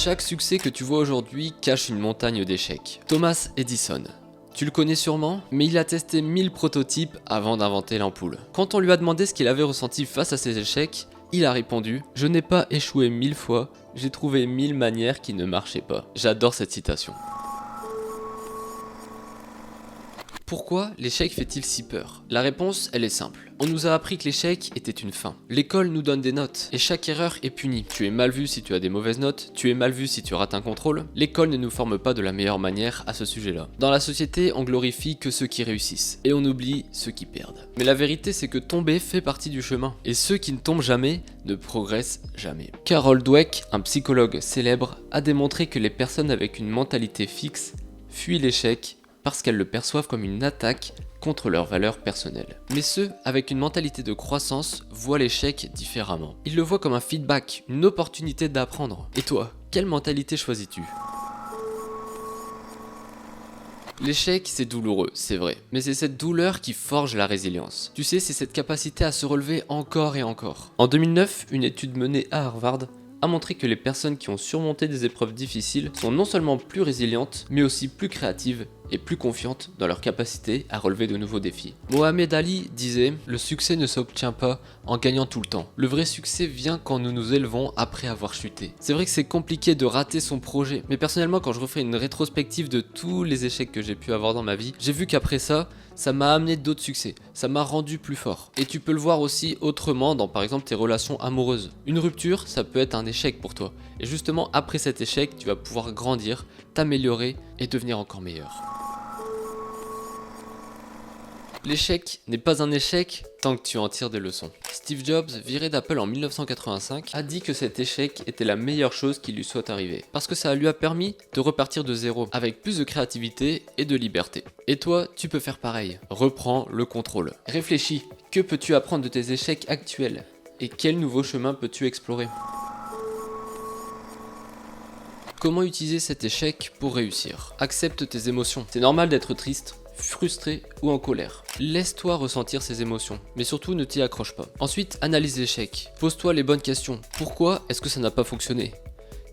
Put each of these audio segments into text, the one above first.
Chaque succès que tu vois aujourd'hui cache une montagne d'échecs. Thomas Edison. Tu le connais sûrement, mais il a testé 1000 prototypes avant d'inventer l'ampoule. Quand on lui a demandé ce qu'il avait ressenti face à ses échecs, il a répondu « Je n'ai pas échoué 1000 fois, j'ai trouvé 1000 manières qui ne marchaient pas ». J'adore cette citation. Pourquoi l'échec fait-il si peur? La réponse, elle est simple. On nous a appris que l'échec était une fin. L'école nous donne des notes, et chaque erreur est punie. Tu es mal vu si tu as des mauvaises notes, tu es mal vu si tu rates un contrôle. L'école ne nous forme pas de la meilleure manière à ce sujet-là. Dans la société, on glorifie que ceux qui réussissent, et on oublie ceux qui perdent. Mais la vérité, c'est que tomber fait partie du chemin, et ceux qui ne tombent jamais ne progressent jamais. Carol Dweck, un psychologue célèbre, a démontré que les personnes avec une mentalité fixe fuient l'échec parce qu'elles le perçoivent comme une attaque contre leurs valeurs personnelles. Mais ceux avec une mentalité de croissance voient l'échec différemment. Ils le voient comme un feedback, une opportunité d'apprendre. Et toi, quelle mentalité choisis-tu? L'échec, c'est douloureux, c'est vrai, mais c'est cette douleur qui forge la résilience. Tu sais, c'est cette capacité à se relever encore et encore. En 2009, une étude menée à Harvard a montré que les personnes qui ont surmonté des épreuves difficiles sont non seulement plus résilientes, mais aussi plus créatives et plus confiantes dans leur capacité à relever de nouveaux défis. Mohamed Ali disait « Le succès ne s'obtient pas en gagnant tout le temps. Le vrai succès vient quand nous nous élevons après avoir chuté. » C'est vrai que c'est compliqué de rater son projet, mais personnellement quand je refais une rétrospective de tous les échecs que j'ai pu avoir dans ma vie, j'ai vu qu'après ça m'a amené d'autres succès, ça m'a rendu plus fort. Et tu peux le voir aussi autrement dans par exemple tes relations amoureuses. Une rupture, ça peut être un échec pour toi. Et justement après cet échec, tu vas pouvoir grandir, t'améliorer et devenir encore meilleur. L'échec n'est pas un échec tant que tu en tires des leçons. Steve Jobs, viré d'Apple en 1985, a dit que cet échec était la meilleure chose qui lui soit arrivée. Parce que ça lui a permis de repartir de zéro, avec plus de créativité et de liberté. Et toi, tu peux faire pareil. Reprends le contrôle. Réfléchis, que peux-tu apprendre de tes échecs actuels? Et quel nouveau chemin peux-tu explorer? Comment utiliser cet échec pour réussir? Accepte tes émotions. C'est normal d'être triste, frustré ou en colère. Laisse-toi ressentir ces émotions, mais surtout ne t'y accroche pas. Ensuite, analyse l'échec. Pose-toi les bonnes questions. Pourquoi est-ce que ça n'a pas fonctionné?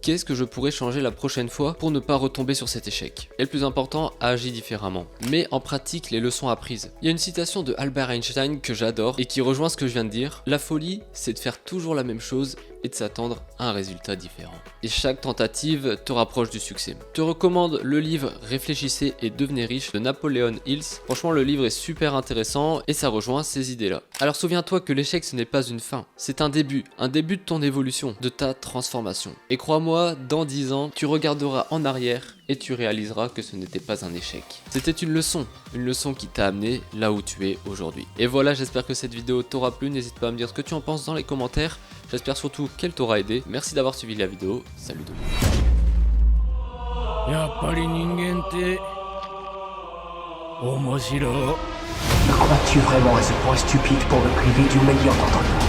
Qu'est-ce que je pourrais changer la prochaine fois pour ne pas retomber sur cet échec? Et le plus important, agis différemment. Mets en pratique les leçons apprises. Il y a une citation de Albert Einstein que j'adore et qui rejoint ce que je viens de dire. La folie, c'est de faire toujours la même chose et de s'attendre à un résultat différent. Et chaque tentative te rapproche du succès. Je te recommande le livre Réfléchissez et devenez riche de Napoleon Hills. Franchement, le livre est super intéressant et ça rejoint ces idées-là. Alors souviens-toi que l'échec, ce n'est pas une fin. C'est un début de ton évolution, de ta transformation. Et crois-moi, dans 10 ans, tu regarderas en arrière et tu réaliseras que ce n'était pas un échec. C'était une leçon qui t'a amené là où tu es aujourd'hui. Et voilà, j'espère que cette vidéo t'aura plu. N'hésite pas à me dire ce que tu en penses dans les commentaires. J'espère surtout qu'elle t'aura aidé. Merci d'avoir suivi la vidéo. Salut tout le monde. Me crois-tu vraiment à ce point stupide pour me priver du meilleur d'entre nous?